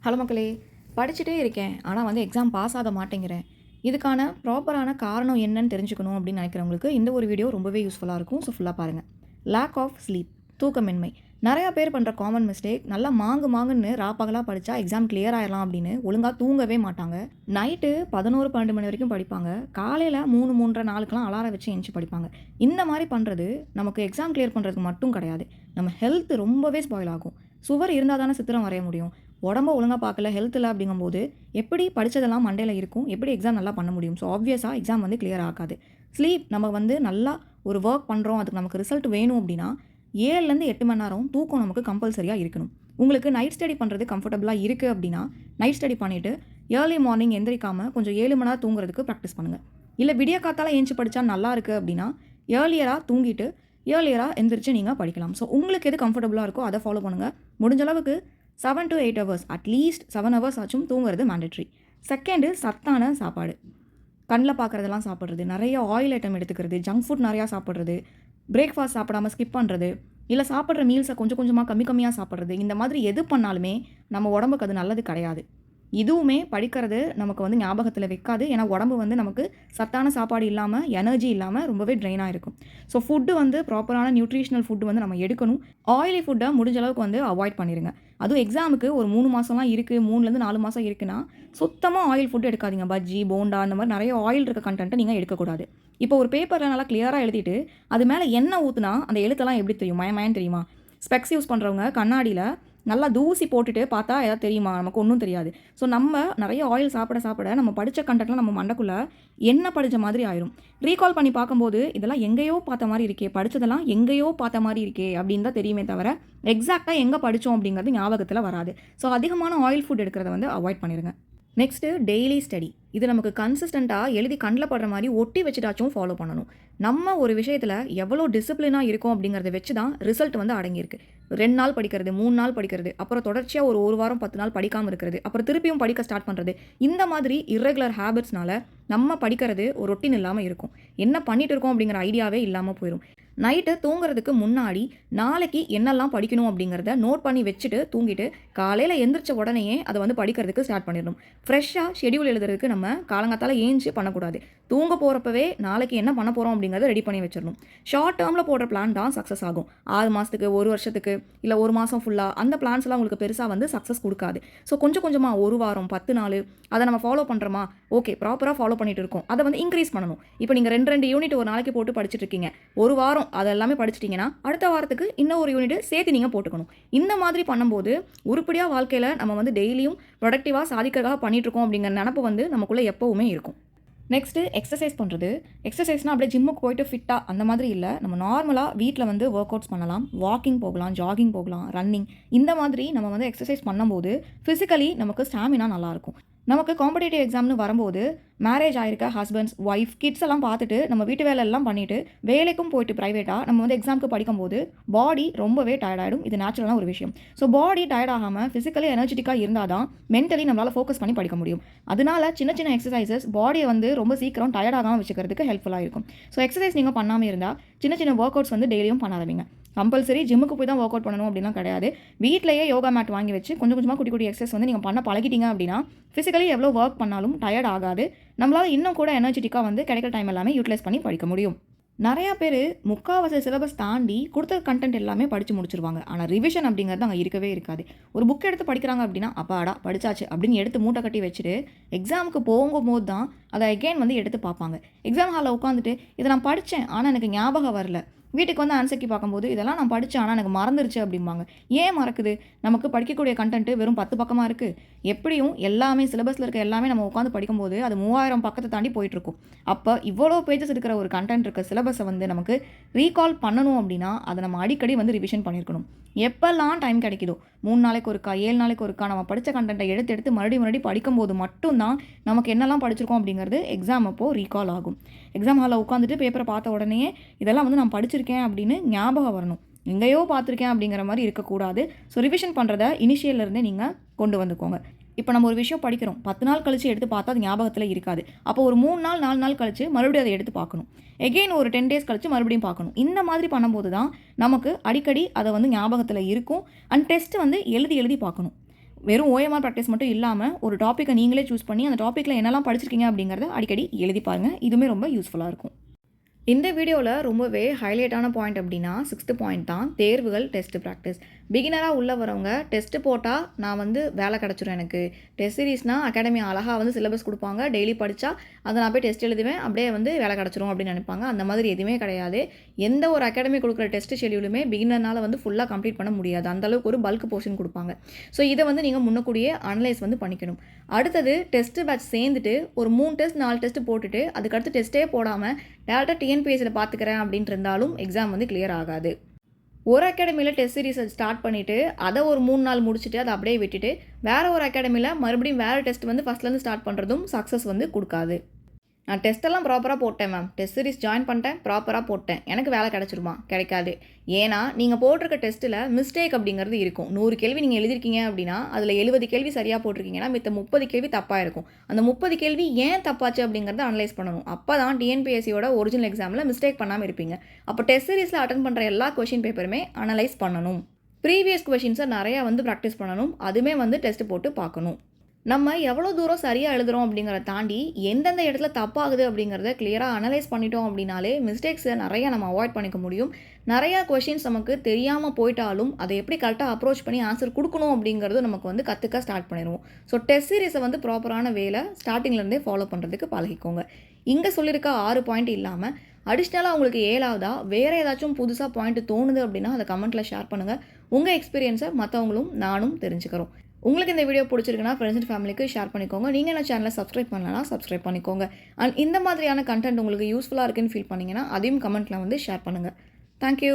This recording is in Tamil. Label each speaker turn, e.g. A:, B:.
A: ஹலோ மக்களே! படிச்சுட்டே இருக்கேன். ஆனா எக்ஸாம் பாஸ் ஆக மாட்டேங்கிறேன். இதுக்கான ப்ராப்பரான காரணம் என்னன்னு தெரிஞ்சுக்கணும் அப்படின்னு நினைக்கிறவங்களுக்கு இந்த ஒரு வீடியோ ரொம்பவே யூஸ்ஃபுல்லா இருக்கும். ஸோ ஃபுல்லா பாருங்க. லேக் ஆஃப் ஸ்லீப் தூக்கமின்மை. நெறைய பேர் பண்ற காமன் மிஸ்டேக் நல்லா மாங்குன்னு ராப்பகலா படிச்சா எக்ஸாம் கிளியர் ஆயிரலாம் அப்படின்னு ஒழுங்கா தூங்கவே மாட்டாங்க. நைட்டு 11, 12 மணி வரைக்கும் படிப்பாங்க. காலையில 3, 3:30, 4க்குலாம் அலாரம் வச்சு எந்திச்சு படிப்பாங்க. இந்த மாரி பண்றது நமக்கு எக்ஸாம் கிளியர் பண்றதுக்கு மட்டும் கிடையாது. நம்ம ஹெல்த் ரொம்பவே ஸ்பாயில் ஆகும். சுவர் இருந்தா தானே சித்திரம் வரைய முடியும். உடம்ப ஒழுங்கா பார்க்கல, ஹெல்த் இல்ல அப்படிங்கும்போது, எப்படி படிச்சதெல்லாம் மண்டையில இருக்கும்? எப்படி எக்ஸாம் நல்லா பண்ண முடியும்? ஸோ ஆப்வியஸா எக்ஸாம் கிளியர் ஆகாது. ஸ்லீப் நம்ம நல்லா ஒரு வொர்க் பண்றோம். அதுக்கு நமக்கு ரிசல்ட் வேணும் அப்படின்னா, 7லேருந்து 8 மணி நேரம் தூக்கம் நமக்கு கம்பல்சரியா இருக்கணும். உங்களுக்கு நைட் ஸ்டடி பண்றது கம்ஃபர்டபுளா இருக்கு அப்படின்னா, நைட் ஸ்டடி பண்ணிட்டு, ஏர்லி மார்னிங் எந்திரிக்காம கொஞ்சம் 7 மணி நேரம் தூங்குறதுக்கு பிராக்டிஸ் பண்ணுங்க. இல்ல விடிய காத்தால எந்திச்சு படிச்சா நல்லா இருக்கு அப்படின்னா, ஏர்லியரா தூங்கிட்டு, ஏர்லியரா எந்திரிச்சு நீங்க படிக்கலாம். ஸோ உங்களுக்கு எது கம்ஃபர்டபுளா இருக்கோ அத ஃபாலோ பண்ணுங்க. முடிஞ்ச அளவுக்கு 7 to 8 ஹவர்ஸ் அட்லீஸ்ட் 7 ஹவர்ஸ் ஆச்சும் தூங்குறது மேண்டட்ரி. செகண்டு சத்தான சாப்பாடு. கண்ல பார்க்குறதெல்லாம் சாப்பிட்றது, நிறைய ஆயில் ஐட்டம் எடுத்துக்கிறது, ஜங்க் ஃபுட் நிறையா சாப்பிட்றது, பிரேக்ஃபாஸ்ட் சாப்பிடாம ஸ்கிப் பண்ணுறது, இல்ல சாப்பிட்ற மீல்ஸை கொஞ்சம் கொஞ்சமாக கம்மியா சாப்பிட்றது. இந்த மாதிரி எது பண்ணாலுமே நம்ம உடம்புக்கு அது நல்லது கிடையாது. இதுவுமே படிக்கிறது நமக்கு ஞாபகத்தில் வைக்காது. ஏன்னா உடம்பு நமக்கு சத்தான சாப்பாடு இல்லாமல் எனர்ஜி இல்லாமல் ரொம்பவே ட்ரெயினாக இருக்கும். ஸோ ஃபுட்டு ப்ராப்பரான நியூட்ரிஷனல் ஃபுட்டு நம்ம எடுக்கணும். ஆயிலி ஃபுட்டை முடிஞ்ச அளவுக்கு அவாய்ட் பண்ணிடுங்க. அதுவும் எக்ஸாமுக்கு ஒரு 3 மாதம்லாம் இருக்குது, 3லேருந்து 4 மாதம் இருக்குன்னா சுத்தமாக ஆயில் ஃபுட்டு எடுக்காதீங்க. பஜ்ஜி, போண்டா அந்த மாதிரி நிறைய ஆயில் இருக்க கண்டென்ட்டை நீங்கள் எடுக்கக்கூடாது. இப்போ ஒரு பேப்பரில் நல்லா கிளியராக எழுதிட்டு அது மேலே எண்ணெய் ஊற்றுனா அந்த எழுத்தெல்லாம் எப்படி தெரியும்? மயமயன்னு தெரியுமா? ஸ்பெக்ஸ் யூஸ் பண்ணுறவங்க கண்ணாடியில் நல்லா தூசி போட்டுட்டு பார்த்தா ஏதாவது தெரியுமா? நமக்கு ஒன்றும் தெரியாது. ஸோ நம்ம நிறைய ஆயில் சாப்பிட நம்ம படித்த கண்டென்ட்லாம் நம்ம மண்டைக்குள்ளே எண்ணெய் படித்த மாதிரி ஆயிரும். ரீகால் பண்ணி பார்க்கும்போது இதெல்லாம் எங்கேயோ பார்த்த மாதிரி இருக்கே, படித்ததெல்லாம் எங்கேயோ பார்த்த மாதிரி இருக்கே அப்படின்னு தான் தெரியுமே தவிர எக்ஸாக்டாக எங்கே படித்தோம் அப்படிங்கிறது ஞாபகத்தில் வராது. ஸோ அதிகமான ஆயில் ஃபுட் எடுக்கிறத அவாய்ட் பண்ணிடுங்க. Next daily study. இது நமக்கு கன்சிஸ்டண்ட்டாக எழுதி கண்ணில் படுற மாதிரி ஒட்டி வச்சுட்டாச்சும் ஃபாலோ பண்ணணும். நம்ம ஒரு விஷயத்தில் எவ்வளோ டிசிப்ளினாக இருக்கோம் அப்படிங்கிறத வச்சு தான் ரிசல்ட் அடங்கியிருக்கு. 2 நாள் படிக்கிறது, 3 நாள் படிக்கிறது, அப்புறம் தொடர்ச்சியாக ஒரு வாரம் 10 நாள் படிக்காமல் இருக்கிறது, அப்புறம் திருப்பியும் படிக்க ஸ்டார்ட் பண்ணுறது. இந்த மாதிரி இர்ரெகுலர் ஹேபிட்ஸ்னால நம்ம படிக்கிறது ஒரு ரொட்டீன் இல்லாமல் இருக்கும். என்ன பண்ணிட்டு இருக்கோம் அப்படிங்கிற ஐடியாவே இல்லாமல் போயிடும். நைட்டு தூங்குறதுக்கு முன்னாடி நாளைக்கு என்னெல்லாம் படிக்கணும் அப்படிங்கிறத நோட் பண்ணி வச்சுட்டு தூங்கிட்டு காலையில் எந்திரிச்ச உடனேயே அதை படிக்கிறதுக்கு ஸ்டார்ட் பண்ணிடணும். ஃப்ரெஷ்ஷாக ஷெடியூல் எழுதுறதுக்கு நம்ம காலங்காத்தால ஏஞ்சி பண்ணக்கூடாது. தூங்க போகிறப்பவே நாளைக்கு என்ன பண்ண போகிறோம் அப்படிங்கிறத ரெடி பண்ணி வச்சிடணும். ஷார்ட் டேர்மில் போடுற பிளான் தான் சக்ஸஸ் ஆகும். 6 மாதத்துக்கு, 1 வருஷத்துக்கு, இல்லை 1 மாதம் ஃபுல்லாக அந்த பிளான்ஸ்லாம் உங்களுக்கு பெருசாக சக்ஸஸ் கொடுக்காது. ஸோ கொஞ்சம் கொஞ்சமாக 1 வாரம் 10 நாள் அதை நம்ம ஃபாலோ பண்ணுறோமா? ஓகே, ப்ராப்பராக ஃபாலோ பண்ணிட்டு இருக்கோம். அதை இன்க்ரீஸ் பண்ணணும். இப்போ நீங்கள் 2 யூனிட் ஒரு நாளைக்கு போட்டு படிச்சுட்டு இருக்கீங்க. ஒரு வாரம் அதெல்லாமே படிச்சிட்டிங்கன்னா அடுத்த வாரத்துக்கு இன்னும் ஒரு யூனிட் சேர்த்து நீங்கள் போட்டுக்கணும். இந்த மாதிரி பண்ணும்போது உருப்படியாக வாழ்க்கையில் நம்ம டெய்லியும் ப்ரொடக்டிவாக சாதிக்கிறதாக பண்ணிகிட்ருக்கோம் அப்படிங்கிற நினப்பு நமக்குள்ளே எப்போவுமே இருக்கும். நெக்ஸ்ட்டு எக்ஸசைஸ் பண்ணுறது. எக்ஸசைஸ்னால் அப்படியே ஜிம்முக்கு போயிட்டு ஃபிட்டாக அந்த மாதிரி இல்லை. நம்ம நார்மலாக வீட்டில் ஒர்க் அவுட்ஸ் பண்ணலாம். வாக்கிங் போகலாம், ஜாகிங் போகலாம், ரன்னிங். இந்த மாதிரி நம்ம எக்ஸசைஸ் பண்ணும்போது ஃபிசிக்கலி நமக்கு ஸ்டாமினா நல்லாயிருக்கும். நமக்கு காம்படிட்டிவ் எக்ஸாம்னு வரும்போது மேரேஜ் ஆயிருக்க ஹஸ்பண்ட்ஸ், ஒய்ஃப், கிட்ஸ் எல்லாம் பார்த்துட்டு நம்ம வீட்டு வேலை எல்லாம் பண்ணிவிட்டு வேலைக்கும் போயிட்டு ப்ரைவேட்டாக நம்ம எக்ஸாமுக்கு படிக்கும்போது பாடி ரொம்பவே டயர்ட் ஆகிடும். இது நேச்சுரலான ஒரு விஷயம். ஸோ பாடி டயர்ட் ஆகாமல் ஃபிசிக்கலி எனர்ஜெட்டிக்காக இருந்தால் தான் மென்டலி நம்மளால் ஃபோக்கஸ் பண்ணி படிக்க முடியும். அதனால சின்ன சின்ன எக்ஸசைசஸ் பாடியை ரொம்ப சீக்கிரம் டயர்ட் ஆகாமல் வச்சுக்கிறதுக்கு ஹெல்ப்ஃபுல்லாக இருக்கும். ஸோ எக்ஸசைஸ் நீங்கள் பண்ணாமல் இருந்தால் சின்ன சின்ன ஒர்க் அவுட்ஸ் டெய்லியும் பண்ணாதீங்க. கம்பல்சரி ஜிம்முக்கு போய் தான் ஒர்க் அவுட் பண்ணணும் அப்படிலாம் கிடையாது. வீட்டிலேயே யோகா மேட் வாங்கி வச்சு கொஞ்சம் கொஞ்சமாக குட்டி குட்டி எக்ஸசைஸ் நீங்கள் பண்ண பழகிட்டீங்க அப்படின்னா ஃபிசிக்கலி எவ்வளோ ஒர்க் பண்ணாலும் டயர்ட் ஆகாது. நம்மளால் இன்னும் கூட எனர்ஜெட்டிக்காக கிடைக்கிற டைம் எல்லாமே யூட்டிலைஸ் பண்ணி படிக்க முடியும். நிறையா பேர் முக்கால்வாசி சிலபஸ் தாண்டி கொடுத்த கண்டென்ட் எல்லாமே படித்து முடிச்சிருவாங்க. ஆனால் ரிவிஷன் அப்படிங்கிறது அங்கே இருக்கவே இருக்காது. ஒரு புக் எடுத்து படிக்கிறாங்க அப்படின்னா அப்பாடா படிச்சாச்சு அப்படின்னு எடுத்து மூட்டை கட்டி வச்சுட்டு எக்ஸாமுக்கு போகும்போது தான் அதை அகெயின் எடுத்து பார்ப்பாங்க. எக்ஸாம் ஹாலில் உட்காந்துட்டு இதை நான் படித்தேன் ஆனால் எனக்கு ஞாபகம் வரல. வீட்டுக்கு ஆன்சர் கீ பார்க்கும்போது இதெல்லாம் நான் படித்தேன் ஆனால் எனக்கு மறந்துருச்சு அப்படிம்பாங்க. ஏன் மறக்குது? நமக்கு படிக்கக்கூடிய கண்டென்ட்டு வெறும் 10 பக்கமாக இருக்குது. எப்படியும் எல்லாமே சிலபஸில் இருக்க எல்லாமே நம்ம உட்காந்து படிக்கும்போது அது 3000 பக்கத்தை தாண்டி போயிட்டுருக்கும். அப்போ இவ்வளோ பேஜஸ் இருக்கிற ஒரு கண்டென்ட் இருக்க சிலபஸை நமக்கு ரீகால் பண்ணணும் அப்படின்னா அதை நம்ம அடிக்கடி ரிவிஷன் பண்ணியிருக்கணும். எப்போல்லாம் டைம் கிடைக்குதோ 3 நாளைக்கு ஒருக்கா, 7 நாளைக்கு ஒருக்கா நம்ம படித்த கண்டென்ட்டை எடுத்து மறுபடியும் படிக்கும்போது மட்டும்தான் நமக்கு என்னெல்லாம் படிச்சிருக்கோம் அப்படிங்கிறது எக்ஸாம் அப்போது ரீகால் ஆகும். எக்ஸாம் ஹாலில் உட்காந்துட்டு பேப்பரை பார்த்த உடனே இதெல்லாம் நான் படிச்சிருக்கேன் அப்படின்னு ஞாபகம் வரணும். எங்கேயோ பார்த்துருக்கேன் அப்படிங்கிற மாதிரி இருக்கக்கூடாது. ஸோ ரிவிஷன் பண்ணுறத இனிஷியல்லேருந்தே நீங்கள் கொண்டு வந்துக்கோங்க. இப்போ நம்ம ஒரு விஷயம் படிக்கிறோம், 10 நாள் கழிச்சு எடுத்து பார்த்தா அது ஞாபகத்தில் இருக்காது. அப்போ ஒரு 3 நாள் 4 நாள் கழிச்சு மறுபடியும் அதை எடுத்து பார்க்கணும். எகெயின் ஒரு 10 டேஸ் கழிச்சு மறுபடியும் பார்க்கணும். இந்த மாதிரி பண்ணும்போது தான் நமக்கு அடிக்கடி அதை ஞாபகத்தில் இருக்கும். அண்ட் டெஸ்ட் எழுதி பார்க்கணும். வெறும் ஓஎம்ஆர் ப்ராக்டிஸ் மட்டும் இல்லாமல் ஒரு டாப்பிக்கை நீங்களே சூஸ் பண்ணி அந்த டாப்பிக்கில் என்னெல்லாம் படிச்சிருக்கீங்க அப்படிங்கிறத அடிக்கடி எழுதி பாருங்கள். இதுவுமே ரொம்ப யூஸ்ஃபுல்லாக இருக்கும். இந்த வீடியோவில் ரொம்பவே ஹைலைட்டான பாயிண்ட் அப்படின்னா 6th பாயிண்ட் தான், தேர்வுகள் டெஸ்ட் ப்ராக்டிஸ். பிகினராக உள்ள வரவங்க டெஸ்ட்டு போட்டால் நான் வந்து வேலை கிடச்சிரும், எனக்கு டெஸ்ட் சீரீஸ்னால் அகாடமி அழகாக வந்து சிலபஸ் கொடுப்பாங்க, டெய்லி படித்தா அதை நான் போய் டெஸ்ட் எழுதுவேன், அப்படியே வந்து வேலை கிடச்சிரும் அப்படின்னு நினைப்பாங்க. அந்த மாதிரி எதுவுமே கிடையாது. எந்த ஒரு அகாடமி கொடுக்குற டெஸ்ட் ஷெடியூலுமே பிகினர்னால் வந்து ஃபுல்லாக கம்ப்ளீட் பண்ண முடியாது. அந்தளவுக்கு ஒரு பல்க் போர்ஷன் கொடுப்பாங்க. ஸோ இதை வந்து நீங்கள் முன்னக்கூடியே அனலைஸ் வந்து பண்ணிக்கணும். அடுத்தது டெஸ்ட்டு பேட்ச் சேர்ந்துட்டு ஒரு 3 டெஸ்ட் 4 டெஸ்ட் போட்டுட்டு அதுக்கடுத்து டெஸ்ட்டே போடாமல் டேரெக்டாக டிஎன்பிஎஸ்சியில் பார்த்துக்கிறேன் அப்படின்ட்டு இருந்தாலும் எக்ஸாம் வந்து கிளியர் ஆகாது. ஒரு அகாடமியில் டெஸ்ட் சீரிஸை ஸ்டார்ட் பண்ணிவிட்டு அதை ஒரு 3 நாள் முடிச்சுட்டு அதை அப்படியே விட்டுட்டு வேறு ஒரு அகாடமியில் மறுபடியும் வேறு டெஸ்ட் வந்து ஃபஸ்ட்லேருந்து ஸ்டார்ட் பண்ணுறதும் சக்ஸஸ் வந்து கொடுக்காது. நான் டெஸ்ட்டெல்லாம் ப்ராப்பராக போட்டேன் மேம், டெஸ்ட் சீரிஸ் ஜாயின் பண்ணிட்டேன், ப்ராப்பராக போட்டேன், எனக்கு வேலை கிடச்சிருமா? கிடைக்காது. ஏன்னா நீங்கள் போட்டிருக்க டெஸ்ட்டில் மிஸ்டேக் அப்படிங்கிறது இருக்கும். 100 கேள்வி நீங்கள் எழுதிருக்கீங்க அப்படின்னா அதில் 70 கேள்வி சரியாக போட்டிருக்கீங்கன்னா மித்த 30 கேள்வி தப்பாக இருக்கும். அந்த 30 கேள்வி ஏன் தப்பாச்சு அப்படிங்கிறத அனலைஸ் பண்ணணும். அப்போ தான் டிஎன்பிஎஸ்சியோட ஒரிஜினல் எக்ஸாமில் மிஸ்டேக் பண்ணாமல் இருப்பீங்க. அப்போ டெஸ்ட் சீரிஸில் அட்டன் பண்ணுற எல்லா கொஷின் பேப்பருமே அனலைஸ் பண்ணணும். ப்ரீவியஸ் கொஷின்ஸை நிறையா வந்து ப்ராக்டிஸ் பண்ணணும். அதுவுமே வந்து டெஸ்ட் போட்டு பார்க்கணும். நம்ம எவ்வளோ தூரம் சரியாக எழுதுகிறோம் அப்படிங்கிறத தாண்டி எந்தெந்த இடத்துல தப்பாகுது அப்படிங்கிறத கிளியராக அனலைஸ் பண்ணிட்டோம் அப்படின்னாலே மிஸ்டேக்ஸை நிறையா நம்ம அவாய்ட் பண்ணிக்க முடியும். நிறையா கொஷின்ஸ் நமக்கு தெரியாமல் போயிட்டாலும் அதை எப்படி கரெக்டாக அப்ரோச் பண்ணி ஆன்சர் கொடுக்கணும் அப்படிங்கிறது நமக்கு வந்து கற்றுக்க ஸ்டார்ட் பண்ணிடுவோம். ஸோ டெஸ்ட் சீரிஸை வந்து ப்ராப்பரான வேலை ஸ்டார்டிங்லேருந்தே ஃபாலோ பண்ணுறதுக்கு பழகிக்கோங்க. இங்கே சொல்லியிருக்க 6 பாயிண்ட் இல்லாமல் அடிஷ்னலாக உங்களுக்கு 7ஆவதா வேறு ஏதாச்சும் புதுசாக பாயிண்ட் தோணுது அப்படின்னா அதை கமெண்ட்டில் ஷேர் பண்ணுங்கள். உங்கள் எக்ஸ்பீரியன்ஸை மற்றவங்களும் நானும் தெரிஞ்சுக்கிறோம். உங்களுக்கு இந்த வீடியோ பிடிச்சிருக்குன்னா ஃப்ரெண்ட்ஸ் அண்ட் ஃபேமிலிக்கு ஷேர் பண்ணிக்கோங்க. நீங்கள் என்ன சேனலை சப்ஸ்கிரைப் பண்ணலன்னா சப்ஸ்கிரைப் பண்ணிக்கோங்க. அண்ட் இந்த மாதிரியான கண்டென்ட் உங்களுக்கு யூஸ்ஃபுல்லாக இருக்குன்னு ஃபீல் பண்ணிங்கன்னா அதையும் கமெண்ட்டில் வந்து ஷேர் பண்ணுங்கள். தேங்க்யூ.